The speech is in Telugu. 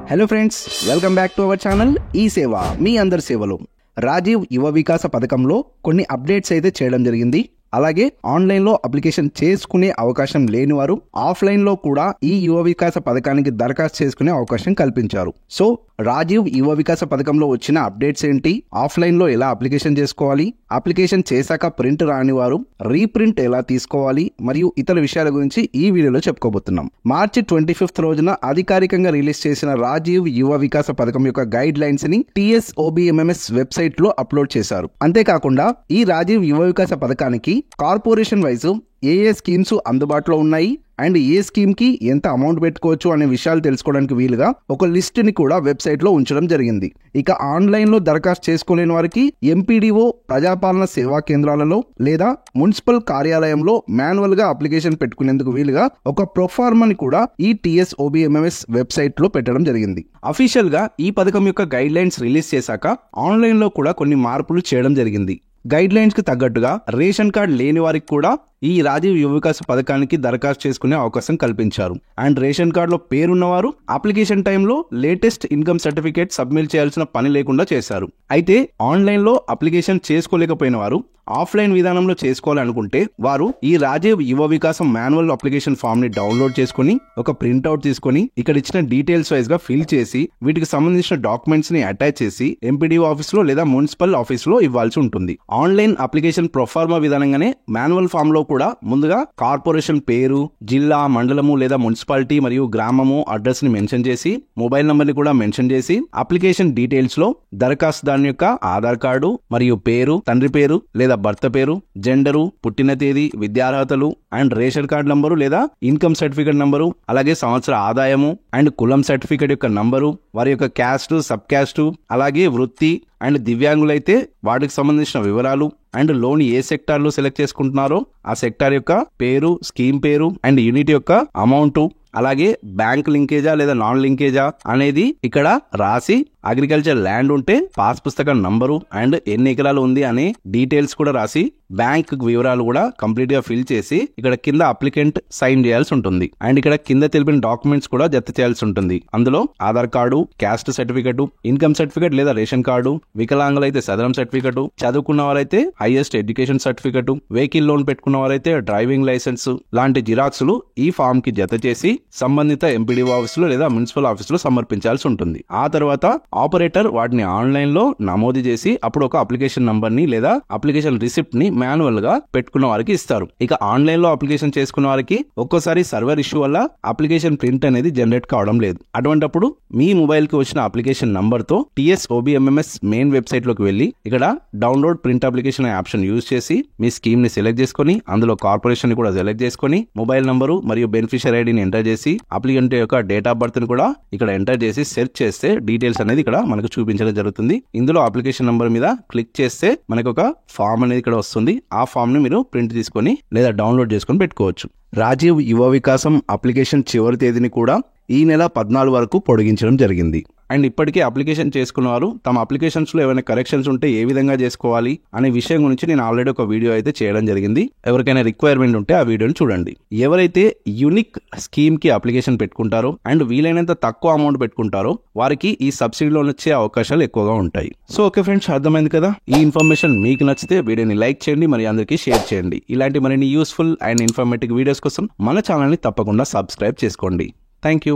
Hello friends, welcome back to our channel ఈ సేవ మీ అందరి సేవలో. రాజీవ్ యువ వికాస పథకంలో కొన్ని అప్డేట్స్ అయితే చేయడం జరిగింది. అలాగే ఆన్లైన్లో అప్లికేషన్ చేసుకునే అవకాశం లేని వారు ఆఫ్లైన్లో కూడా ఈ యువ వికాస పథకానికి దరఖాస్తు చేసుకునే అవకాశం కల్పించారు. సో రాజీవ్ యువ వికాస పథకంలో వచ్చిన అప్డేట్స్ ఏంటి, ఆఫ్లైన్లో ఎలా అప్లికేషన్ చేసుకోవాలి, అప్లికేషన్ చేశాక ప్రింట్ రాని వారు రీప్రింట్ ఎలా తీసుకోవాలి మరియు ఇతర విషయాల గురించి ఈ వీడియోలో చెప్పుకోబోతున్నాం. మార్చి 25 రోజున అధికారికంగా రిలీజ్ చేసిన రాజీవ్ యువ వికాస పథకం యొక్క గైడ్ లైన్స్ ని TSOBMMS వెబ్సైట్ లో అప్లోడ్ చేశారు. అంతేకాకుండా ఈ రాజీవ్ యువ వికాస పథకానికి కార్పొరేషన్ వైజ్ ఏ స్కీమ్స్ అందుబాటులో ఉన్నాయి అండ్ ఏ స్కీమ్ కి ఎంత అమౌంట్ పెట్టుకోవచ్చు అనే విషయాలు తెలుసుకోవడానికి వీలుగా ఒక లిస్ట్ ని కూడా వెబ్సైట్ లో ఉంచడం జరిగింది. ఇక ఆన్లైన్ లో దరఖాస్తు చేసుకోలేని వారికి MPDO ప్రజాపాలన సేవా కేంద్రాలలో లేదా మున్సిపల్ కార్యాలయంలో మాన్యువల్ గా అప్లికేషన్ పెట్టుకునేందుకు వీలుగా ఒక ప్రొఫార్మాని కూడా ఈ TSOBMMS వెబ్సైట్ లో పెట్టడం జరిగింది. అఫీషియల్ గా ఈ పథకం యొక్క గైడ్ లైన్స్ రిలీజ్ చేశాక ఆన్లైన్ లో కూడా కొన్ని మార్పులు చేయడం జరిగింది. గైడ్ లైన్స్ కి తగ్గట్టుగా రేషన్ కార్డ్ లేని వారికి కూడా ఈ రాజీవ్ యువ వికాస పథకానికి దరఖాస్తు చేసుకునే అవకాశం కల్పించారు. అండ్ రేషన్ కార్డులో పేరున్నవారు అప్లికేషన్ టైంలో లేటెస్ట్ ఇన్కమ్ సర్టిఫికేట్ సబ్మిట్ చేయాల్సిన పని లేకుండా చేశారు. అయితే ఆన్లైన్ లో అప్లికేషన్ చేసుకోలేకపోయిన వారు ఆఫ్లైన్ విధానంలో చేసుకోవాలనుకుంటే వారు ఈ రాజీవ్ యువ వికాసం మాన్యువల్ అప్లికేషన్ ఫామ్ ని డౌన్లోడ్ చేసుకుని ఒక ప్రింట్అవుట్ తీసుకుని ఇక్కడ ఇచ్చిన డీటెయిల్స్ వైజ్ గా ఫిల్ చేసి వీటికి సంబంధించిన డాక్యుమెంట్స్ ని అటాచ్ చేసి MPDO ఆఫీస్ లో లేదా మున్సిపల్ ఆఫీస్ లో ఇవ్వాల్సి ఉంటుంది. ఆన్లైన్ అప్లికేషన్ ప్రొఫార్మా విధానంగానే మాన్యువల్ ఫామ్ లో కూడా ముందుగా కార్పొరేషన్ పేరు, జిల్లా, మండలము లేదా మున్సిపాలిటీ మరియు గ్రామము అడ్రస్ ని మెన్షన్ చేసి మొబైల్ నంబర్ ని కూడా మెన్షన్ చేసి అప్లికేషన్ డీటెయిల్స్ లో దరఖాస్తుదారుని యొక్క ఆధార్ కార్డు మరియు పేరు, తండ్రి పేరు లేదా భర్త పేరు, జెండరు, పుట్టిన తేదీ, విద్యార్హతలు అండ్ రేషన్ కార్డు నంబరు లేదా ఇన్కమ్ సర్టిఫికేట్ నంబరు, అలాగే సంవత్సర ఆదాయము అండ్ కులం సర్టిఫికేట్ యొక్క నంబరు, వారి యొక్క క్యాస్ట్, సబ్ క్యాస్ట్, అలాగే వృత్తి అండ్ దివ్యాంగులైతే వాటికి సంబంధించిన వివరాలు అండ్ లోన్ ఏ సెక్టార్ లో సెలెక్ట్ చేసుకుంటున్నారో ఆ సెక్టార్ యొక్క పేరు, స్కీమ్ పేరు అండ్ యూనిట్ యొక్క అమౌంట్, అలాగే బ్యాంక్ లింకేజా లేదా నాన్ లింకేజా అనేది ఇక్కడ రాసి అగ్రికల్చర్ ల్యాండ్ ఉంటే పాస్ పుస్తకం నంబరు అండ్ ఎన్ని ఎకరాలు ఉంది అనే డీటెయిల్స్ కూడా రాసి బ్యాంక్ వివరాలు కూడా కంప్లీట్ గా ఫిల్ చేసి ఇక్కడ కింద అప్లికెంట్ సైన్ చేయాల్సి ఉంటుంది. అండ్ ఇక్కడ కింద తెలిపిన డాక్యుమెంట్స్ కూడా జత చేయాల్సి ఉంటుంది. అందులో Aadhaar card, caste certificate, income certificate లేదా రేషన్ కార్డు, వికలాంగులైతే సదరం సర్టిఫికెట్, చదువుకున్న వారైతే highest education certificate, vehicle loan పెట్టుకున్న వారైతే డ్రైవింగ్ లైసెన్స్ లాంటి జిరాక్స్లు ఈ ఫామ్ కి జత చేసి సంబంధిత MPDO ఆఫీస్ లో లేదా మున్సిపల్ ఆఫీస్ లో సమర్పించాల్సి ఉంటుంది. ఆ తర్వాత ఆపరేటర్ వాటిని ఆన్లైన్ లో నమోదు చేసి అప్పుడు ఒక అప్లికేషన్ నంబర్ ని లేదా అప్లికేషన్ రిసిప్ట్ ని మాన్యువల్ గా పెట్టుకున్న వారికి ఇస్తారు. ఇక ఆన్లైన్ లో అప్లికేషన్ చేసుకున్న వారికి ఒక్కోసారి సర్వర్ ఇష్యూ వల్ల అప్లికేషన్ ప్రింట్ అనేది జనరేట్ కావడం లేదు. అటువంటప్పుడు మీ మొబైల్ కి వచ్చిన అప్లికేషన్ నంబర్ తో TSOBMMS మెయిన్ వెబ్సైట్ లోకి వెళ్లి ఇక్కడ download print application option use చేసి మీ స్కీమ్ ని సెలెక్ట్ చేసుకుని అందులో కార్పొరేషన్ ని కూడా సెలెక్ట్ చేసుకుని మొబైల్ నంబరు మరియు బెనిఫిషియరీ ఐడిని ఎంటర్ చేసి అప్లికెంట్ యొక్క డేట్ ఆఫ్ బర్త్ ని కూడా ఇక్కడ ఎంటర్ చేసి సెర్చ్ చేస్తే డీటెయిల్స్ అనేది ఇక్కడ మనకు చూపించడం జరుగుతుంది. ఇందులో అప్లికేషన్ నంబర్ మీద క్లిక్ చేస్తే మనకు ఒక ఫామ్ అనేది ఇక్కడ వస్తుంది. ఆ ఫామ్ ని మీరు ప్రింట్ తీసుకొని లేదా డౌన్లోడ్ చేసుకొని పెట్టుకోవచ్చు. రాజీవ్ యువ వికాసం అప్లికేషన్ చివరి తేదీని కూడా ఈ నెల 14 వరకు పొడిగించడం జరిగింది. అండ్ ఇప్పటికే అప్లికేషన్ చేసుకున్న వారు తమ అప్లికేషన్స్ లో ఏమైనా కరెక్షన్స్ ఉంటే ఏ విధంగా చేసుకోవాలి అనే విషయం గురించి నేను ఆల్రెడీ ఒక వీడియో అయితే చేయడం జరిగింది. ఎవరికైనా రిక్వైర్మెంట్ ఉంటే ఆ వీడియోని చూడండి. ఎవరైతే యూనిక్ స్కీమ్ కి అప్లికేషన్ పెట్టుకుంటారో అండ్ వీలైనంత తక్కువ అమౌంట్ పెట్టుకుంటారో వారికి ఈ సబ్సిడీ లోన్ వచ్చే అవకాశాలు ఎక్కువగా ఉంటాయి. సో ఓకే ఫ్రెండ్స్, అర్థమైంది కదా. ఈ ఇన్ఫర్మేషన్ మీకు నచ్చితే వీడియోని లైక్ చేయండి, మరి అందరికీ షేర్ చేయండి. ఇలాంటి మరిన్ని యూస్ఫుల్ అండ్ ఇన్ఫర్మేటివ్ వీడియోస్ కోసం మన ఛానల్ ని తప్పకుండా సబ్స్క్రైబ్ చేసుకోండి. Thank you.